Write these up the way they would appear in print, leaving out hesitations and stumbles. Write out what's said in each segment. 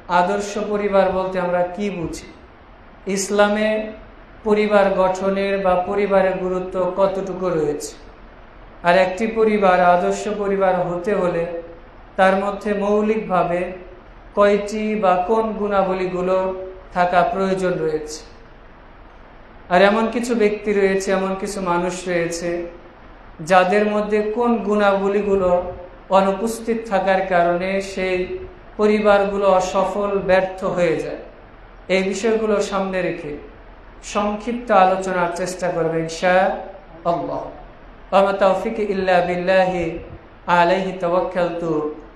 আদর্শ পরিবার বলতে আমরা কি বুঝি, ইসলামে পরিবার গঠনের বা পরিবারের গুরুত্ব কতটুকু রয়েছে, আর একটি পরিবার আদর্শ পরিবার হতে হলে তার মধ্যে মৌলিকভাবে কয়টি বা কোন গুণাবলীগুলো থাকা প্রয়োজন রয়েছে। আর এমন কিছু ব্যক্তি রয়েছে, এমন কিছু মানুষ রয়েছে যাদের মধ্যে কোন গুণাবলীগুলো অনুপস্থিত থাকার কারণে সেই পরিবারগুলো অসফল, ব্যর্থ হয়ে যায়। এই বিষয়গুলো সামনে রেখে সংক্ষিপ্ত আলোচনার চেষ্টা করবে ইনশাআল্লাহ। ওয়া মা তাওফিক ইল্লা বিল্লাহি আলাইহি তাওয়াক্কালতু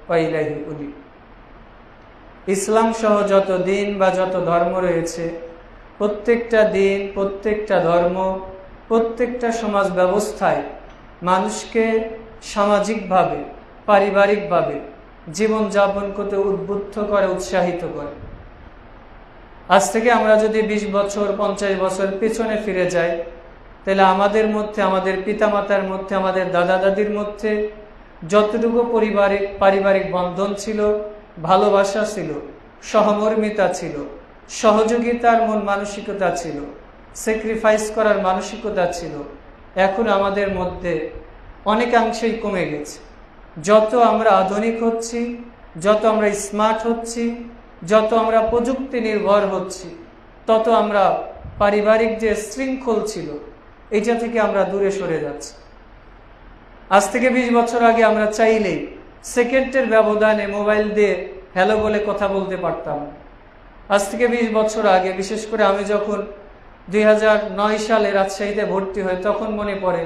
ওয়া ইলাইহি উনীব। ইসলাম সহ যত দিন বা যত ধর্ম রয়েছে, প্রত্যেকটা দিন, প্রত্যেকটা ধর্ম, প্রত্যেকটা সমাজ ব্যবস্থায় মানুষকে সামাজিকভাবে, পারিবারিকভাবে জীবনযাপন করতে উদ্বুদ্ধ করে, উৎসাহিত করে। আজ থেকে আমরা যদি 20 বছর 50 বছর পেছনে ফিরে যাই, তাহলে আমাদের মধ্যে, আমাদের পিতামাতার মধ্যে, আমাদের দাদা দাদির মধ্যে যতটুকু পারিবারিক বন্ধন ছিল, ভালোবাসা ছিল, সহমর্মিতা ছিল, সহযোগিতার মন মানসিকতা ছিল, স্যাক্রিফাইস করার মানসিকতা ছিল, এখন আমাদের মধ্যে অনেকাংশেই কমে গেছে। যত আমরা আধুনিক হচ্ছি, যত আমরা স্মার্ট হচ্ছি, যত আমরা প্রযুক্তি নির্ভর হচ্ছি, তত আমরা পারিবারিক যে শৃঙ্খল ছিল এটা থেকে আমরা দূরে সরে যাচ্ছি। আজ থেকে 20 বছর আগে আমরা চাইলেই সেকেন্ডের ব্যবধানে মোবাইল দিয়ে হ্যালো বলে কথা বলতে পারতাম। আজ থেকে 20 বছর আগে, বিশেষ করে আমি যখন 2009 সালে রাজশাহীতে ভর্তি হই, তখন মনে পড়ে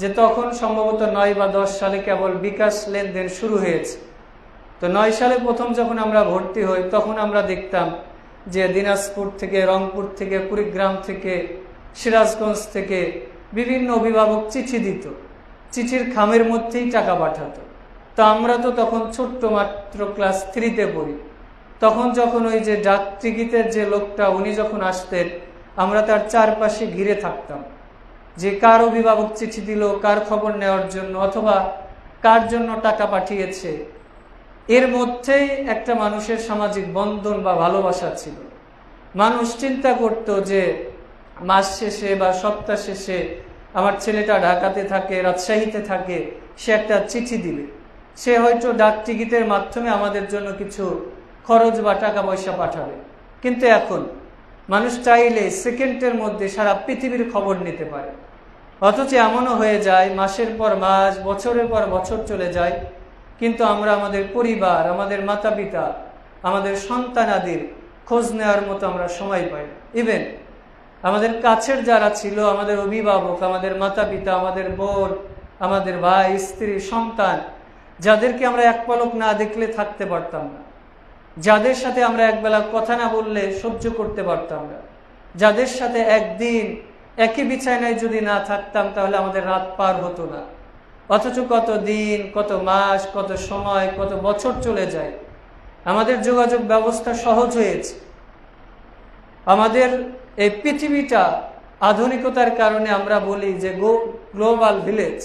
যে তখন সম্ভবত 9 বা 10 সালে কেবল বিকাশ লেনদেন শুরু হয়েছে। তো 9 সালে প্রথম যখন আমরা ভর্তি হই, তখন আমরা দেখতাম যে দিনাজপুর থেকে, রংপুর থেকে, কুড়িগ্রাম থেকে, সিরাজগঞ্জ থেকে বিভিন্ন অভিভাবক চিঠি দিত, চিঠির খামের মধ্যেই টাকা পাঠাতো। তো আমরা তো তখন ছোট্ট, মাত্র ক্লাস 3-তে পড়ি। তখন যখন ওই যে ডাক টিকিটের যে লোকটা, উনি যখন আসতেন, আমরা তার চারপাশে ঘিরে থাকতাম যে কার অভিভাবক চিঠি দিল, কার খবর নেওয়ার জন্য, অথবা কার জন্য টাকা পাঠিয়েছে। এর মধ্যেই একটা মানুষের সামাজিক বন্ধন বা ভালোবাসা ছিল। মানুষ চিন্তা করত যে মাস শেষে বা সপ্তাহ শেষে আমার ছেলেটা ঢাকাতে থাকে, রাজশাহীতে থাকে, সে একটা চিঠি দিবে, সে হয়তো ডাক টিকিটের মাধ্যমে আমাদের জন্য কিছু খরচ বা টাকা পয়সা পাঠাবে। কিন্তু এখন মানুষ চাইলে সেকেন্ডের মধ্যে সারা পৃথিবীর খবর নিতে পারে। অথচ এমনও হয়ে যায়, মাসের পর মাস, বছরের পর বছর চলে যায়, কিন্তু আমরা আমাদের পরিবার, আমাদের মাতা পিতা, আমাদের সন্তানাদির খোঁজ নেওয়ার মতো আমরা সময় পাই না। ইভেন আমাদের কাছের যারা ছিল, আমাদের অভিভাবক, আমাদের মাতা পিতা, আমাদের বোন, আমাদের ভাই, স্ত্রী, সন্তান, যাদেরকে আমরা এক পলক না দেখলে থাকতে পারতাম না, যাদের সাথে আমরা একবেলা কথা না বললে সহ্য করতে পারতাম না, যাদের সাথে একদিন একই বিছানায় যদি না থাকতাম তাহলে আমাদের রাত পার হতো না। অথচ কত দিন, কত মাস, কত সময়, কত বছর চলে যায়, আমাদের যোগাযোগ ব্যবস্থা সহজ হয়েছে। আমাদের এই পৃথিবীটা আধুনিকতার কারণে আমরা বলি যে গ্লোবাল ভিলেজ,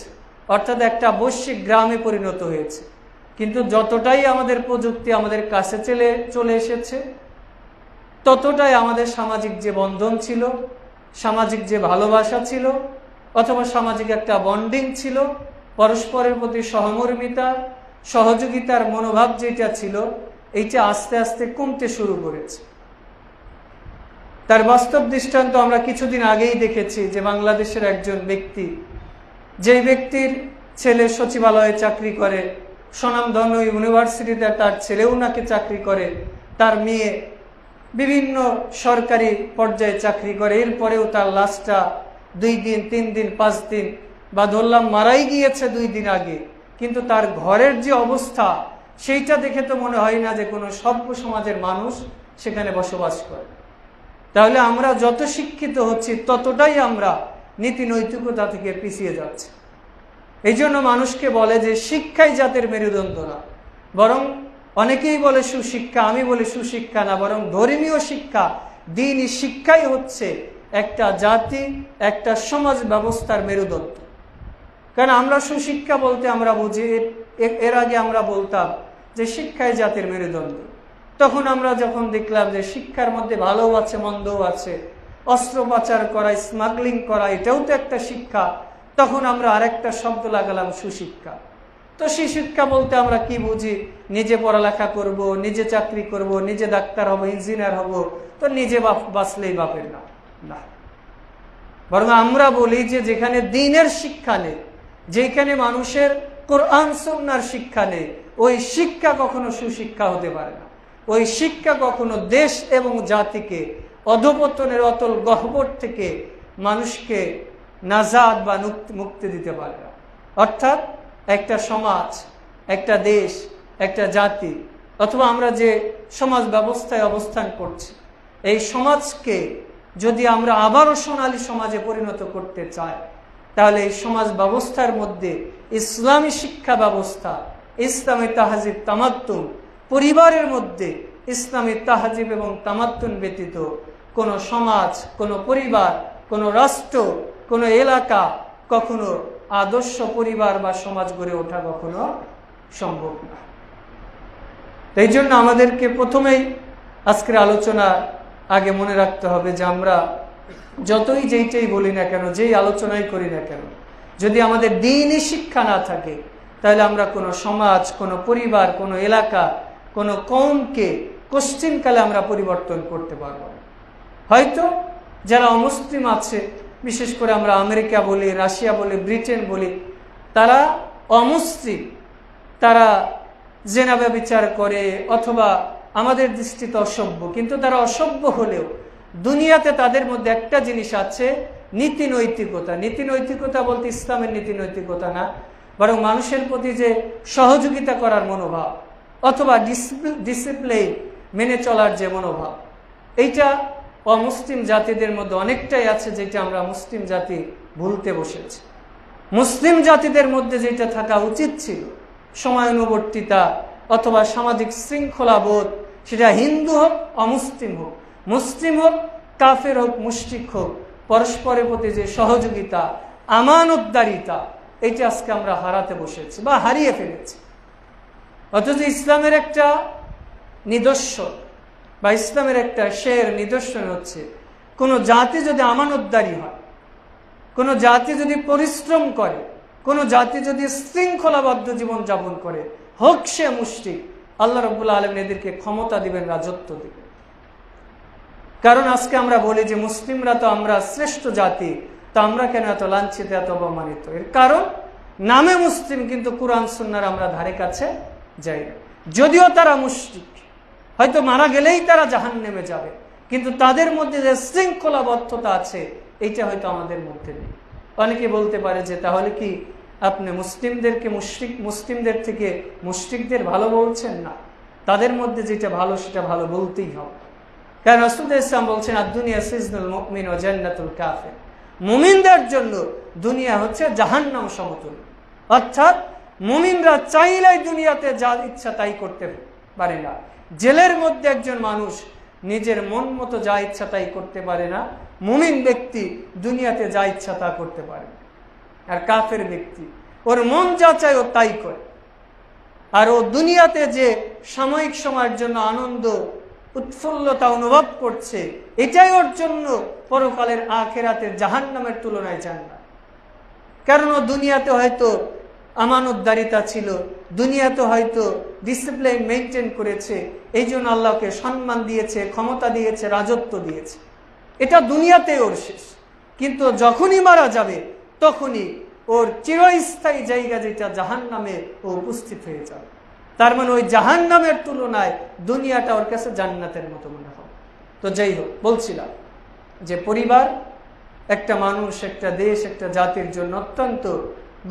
অর্থাৎ একটা বৈশ্বিক গ্রামে পরিণত হয়েছে। কিন্তু যতটাই আমাদের প্রযুক্তি আমাদের কাছে চলে এসেছে, ততটাই আমাদের সামাজিক যে বন্ধন ছিল, সামাজিক যে ভালোবাসা ছিল, অথবা সামাজিক একটা বন্ডিং ছিল, পরস্পরের প্রতি সহমর্মিতা, সহযোগিতার মনোভাব যেটা ছিল, এইটা আস্তে আস্তে কমতে শুরু করেছে। তার বাস্তব দৃষ্টান্ত আমরা কিছুদিন আগেই দেখেছি যে বাংলাদেশের একজন ব্যক্তি, যে ব্যক্তির ছেলে সচিবালয়ে চাকরি করে, স্বনামধন্য ইউনিভার্সিটিতে তার ছেলেও নাকি চাকরি করে, তার মেয়ে বিভিন্ন সরকারি পর্যায়ে চাকরি করে, এরপরেও তার লাশটা 2 দিন, 3 দিন, 5 দিন বা ধরলাম মারাই গিয়েছে 2 দিন আগে, কিন্তু তার ঘরের যে অবস্থা সেইটা দেখে তো মনে হয় না যে কোনো সভ্য সমাজের মানুষ সেখানে বসবাস করে। তাহলে আমরা যত শিক্ষিত হচ্ছি ততটাই আমরা নীতি নৈতিকতা থেকে পিছিয়ে যাচ্ছি। এই জন্য মানুষকে বলে যে শিক্ষাই জাতের মেরুদণ্ড না, বরং অনেকেই বলে সুশিক্ষা, আমি বলি সুশিক্ষা না, বরং ধর্মীয় শিক্ষা, দ্বীনি শিক্ষাই হচ্ছে একটা জাতি, একটা সমাজ ব্যবস্থার মেরুদণ্ড। কারণ আমরা সুশিক্ষা বলতে আমরা বুঝি, এর আগে আমরা বলতাম যে শিক্ষাই জাতির মেরুদণ্ড। তখন আমরা যখন দেখলাম যে শিক্ষার মধ্যে ভালো আছে মন্দও আছে, অস্ত্র পাচার করা, স্মাগলিং করা, এটাও তো একটা শিক্ষা, তখন আমরা আরেকটা শব্দ লাগালাম সুশিক্ষা। তো সুশিক্ষা বলতে আমরা কি বুঝি? নিজে পড়ালেখা করব, নিজে চাকরি করব, নিজে ডাক্তার হব, ইঞ্জিনিয়ার হব, তো নিজে বাঁচলেই বাপের না, না। বরং আমরা বলি যে যেখানে দ্বীনের শিক্ষা নেই, যেখানে মানুষের কোরআন সুন্নাহর শিক্ষা নেই, ওই শিক্ষা কখনো সুশিক্ষা হতে পারে না। ওই শিক্ষা কখনো দেশ এবং জাতিকে অধপতনের অতল গহ্বর থেকে মানুষকে নাজাত বা মুক্তি দিতে পারে না। অর্থাৎ একটা সমাজ, একটা দেশ, একটা জাতি, অথবা আমরা যে সমাজ ব্যবস্থায় অবস্থান করছি, এই সমাজকে যদি আমরা আবারও সোনালী সমাজে পরিণত করতে চাই, তাহলে এই সমাজ ব্যবস্থার মধ্যে ইসলামী শিক্ষা ব্যবস্থা, ইসলামী তাহাজিব তামাত্তুন, পরিবারের মধ্যে ইসলামী তাহাজিব এবং তামাত্তুন ব্যতীত কোনো সমাজ, কোনো পরিবার, কোনো রাষ্ট্র, কোনো এলাকা কখনো আদর্শ পরিবার বা সমাজ গড়ে ওঠা কখনো সম্ভব না। এই জন্য আমাদেরকে প্রথমেই আজকের আলোচনা আগে মনে রাখতে হবে যে আমরা যতই যেইটাই বলি না কেন, যেই আলোচনাই করি না কেন, যদি আমাদের দ্বীনি শিক্ষা না থাকে, তাহলে আমরা কোনো সমাজ, কোনো পরিবার, কোনো এলাকা, কোনো কওমকে কোশ্চিনকালে আমরা পরিবর্তন করতে পারবো না। হয়তো যারা অমুসলিম আছে, বিশেষ করে আমরা আমেরিকা বলি, রাশিয়া বলি, ব্রিটেন বলি, তারা অমুসলিম, তারা জেনা ব্যভিচার করে অথবা আমাদের দৃষ্টিতে অসভ্য, কিন্তু তারা অসভ্য হলেও দুনিয়াতে তাদের মধ্যে একটা জিনিস আছে, নীতি নৈতিকতা। নীতি নৈতিকতা বলতে ইসলামের নীতি নৈতিকতা না, বরং মানুষের প্রতি যে সহযোগিতা করার মনোভাব অথবা ডিসিপ্লিন মেনে চলার যে মনোভাব, এইটা অমুসলিম জাতিদের মধ্যে অনেকটাই আছে, যেটা আমরা মুসলিম জাতি ভুলতে বসেছি। মুসলিম জাতিদের মধ্যে যেটা থাকা উচিত ছিল, সময়ানুবর্তিতা অথবা সামাজিক শৃঙ্খলা বোধ, সেটা হিন্দু হোক, অমুসলিম হোক, মুসলিম হোক, কাফের হোক, মুশরিক হোক, পরস্পরের প্রতি যে সহযোগিতা, আমানতদারিতা, এইটা আজকে আমরা হারাতে বসেছি বা হারিয়ে ফেলেছি। অথচ ইসলামের একটা নিদর্শন বা ইসলামের একটা নিদর্শন হচ্ছে, কোনো জাতি যদি আমানতদারি হয়, কোনো জাতি যদি পরিশ্রম করে, কোনো জাতি যদি শৃঙ্খলাবদ্ধ জীবনযাপন করে, হোক সে মুশরিক, আল্লাহ রাব্বুল আলামিন এদেরকে ক্ষমতা দিবেন, রাজত্ব দিবেন। কারণ আজকে আমরা বলি যে মুসলিমরা তো আমরা শ্রেষ্ঠ জাতি, তো আমরা কেন এত লাঞ্ছিত, এত অপমানিত? এর কারণ নামে মুসলিম, কিন্তু কোরআন সুন্নাহর আমরা ধারে কাছে যাই না। যদিও তারা মুশরিক, হয়তো মারা গেলেই তারা জাহান্নামে যাবে, কিন্তু তাদের মধ্যে যে শৃঙ্খলাবদ্ধতা আছে, এইটা হয়তো আমাদের মধ্যে নেই। অনেকে বলতে পারে যে তাহলে কি আপনি মুসলিমদেরকে মুসলিমদের থেকে মুশরিকদের ভালো বলছেন? না, তাদের মধ্যে যেটা ভালো সেটা ভালো বলতেই হবে। কারণ রাসূলুল্লাহ ইসলাম বলছেন, আদ-দুনিয়া সিজনুল মুমিন ওয়া জান্নাতুল কাফির, মুমিনদের জন্য দুনিয়া হচ্ছে জাহান্নাম সমতুল্য। অর্থাৎ মুমিনরা চাইলেই দুনিয়াতে যা ইচ্ছা তাই করতে পারে না। জেলের মধ্যে একজন মানুষ নিজের মন মতো যা ইচ্ছা তাই করতে পারে না, মুমিন ব্যক্তি দুনিয়াতে যা ইচ্ছা তা করতে পারে। আর কাফের ব্যক্তি ওর মন যা চায় ও তাই করে, আর ও দুনিয়াতে যে সাময়িক সময়ের জন্য আনন্দ উৎফুল্লতা অনুভব করছে, এটাই ওর জন্য পরকালের আখিরাতের জাহান্নামের তুলনায় জান্নাত। কারণ ও দুনিয়াতে হয়তো আমানতদারিতা ছিল, দুনিয়াতে হয়তো ডিসিপ্লিন মেনটেন করেছে, এই জন্য আল্লাহকে সম্মান দিয়েছে, ক্ষমতা দিয়েছে, রাজত্ব দিয়েছে। এটা দুনিয়াতে ওর শেষ, কিন্তু যখনই মারা যাবে তখনই ওর চিরস্থায়ী জায়গা যেটা জাহান্নামে ও উপস্থিত হয়ে যাবে। তার মানে ওই জাহান্নামের তুলনায় দুনিয়াটা ওর কাছে জান্নাতের মতো মনে হবে। তো যাই হোক, বলছিলাম যে পরিবার একটা মানুষ, একটা দেশ, একটা জাতির জন্য অত্যন্ত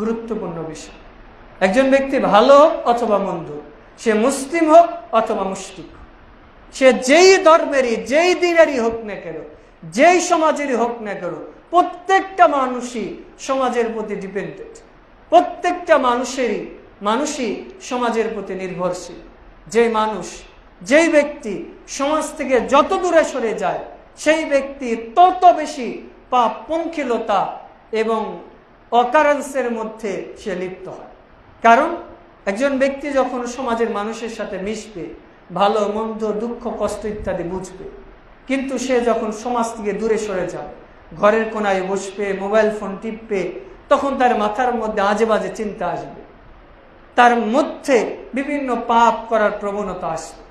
গুরুত্বপূর্ণ বিষয়। একজন ব্যক্তি ভালো হোক অথবা মন্দ, সে মুসলিম হোক অথবা মুশরিক, সে যেই ধর্মেরই, যেই দিনেরই হোক না কেন, যেই সমাজেরই হোক না কেন, প্রত্যেকটা মানুষই সমাজের প্রতি ডিপেন্ডেন্ট, প্রত্যেকটা মানুষই সমাজের প্রতি নির্ভরশীল। যেই ব্যক্তি সমাজ থেকে যত দূরে সরে যায়, সেই ব্যক্তি তত বেশি পাপ, পঙ্কিলতা এবং অকারেন্সের মধ্যে সে লিপ্ত হয়। কারণ একজন ব্যক্তি যখন সমাজের মানুষের সাথে মিশবে, ভালো মন্দ, দুঃখ কষ্ট ইত্যাদি বুঝবে। কিন্তু সে যখন সমাজ থেকে দূরে সরে যাবে, ঘরের কোনায় বসবে, মোবাইল ফোন টিপবে, তখন তার মাথার মধ্যে আজে বাজে চিন্তা আসবে, তার মধ্যে বিভিন্ন পাপ করার প্রবণতা আসবে।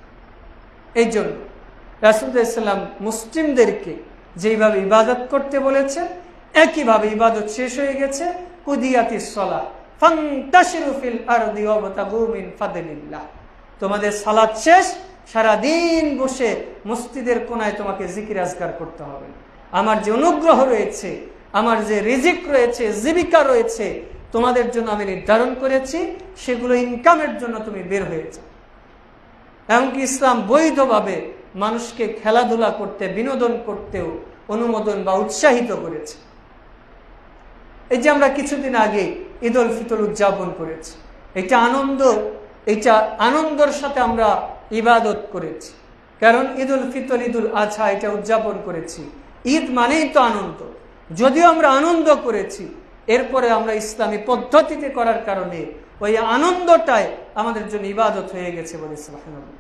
এই জন্য রাসূলুল্লাহ সাল্লাল্লাহু আলাইহি ওয়াসাল্লাম মুসলিমদেরকে যেইভাবে ইবাদত করতে বলেছেন, একইভাবে ইবাদত শেষ হয়ে গেছে, কুদিয়াতিস সালাহ ফান্তাশিরু ফিল আরদি ওয়াবতাগু মিন ফাদলিল্লাহ। তোমাদের সালাত শেষ, সারাদিন বসে মসজিদের কোনায় তোমাকে জিকির আজকার করতে হবে। আমার যে অনুগ্রহ রয়েছে, আমার যে রিজিক রয়েছে, জীবিকা রয়েছে, তোমাদের জন্য আমি নির্ধারণ করেছি, সেগুলো ইনকামের জন্য তুমি বের হয়েছে। এমনকি ইসলাম বৈধভাবে মানুষকে খেলাধুলা করতে, বিনোদন করতেও অনুমোদন বা উৎসাহিত করেছে। এই যে আমরা কিছুদিন আগে ঈদ উল ফিতর উদযাপন করেছি, এটা আনন্দের সাথে আমরা ইবাদত করেছি। কারণ ঈদ উল ফিতর, ঈদ উল আজহা এটা উদযাপন করেছি। ঈদ মানেই তো আনন্দ। যদিও আমরা আনন্দ করেছি, এরপরে আমরা ইসলামী পদ্ধতিতে করার কারণে ওই আনন্দটাই আমাদের জন্য ইবাদত হয়ে গেছে বলে সুবহানাল্লাহ।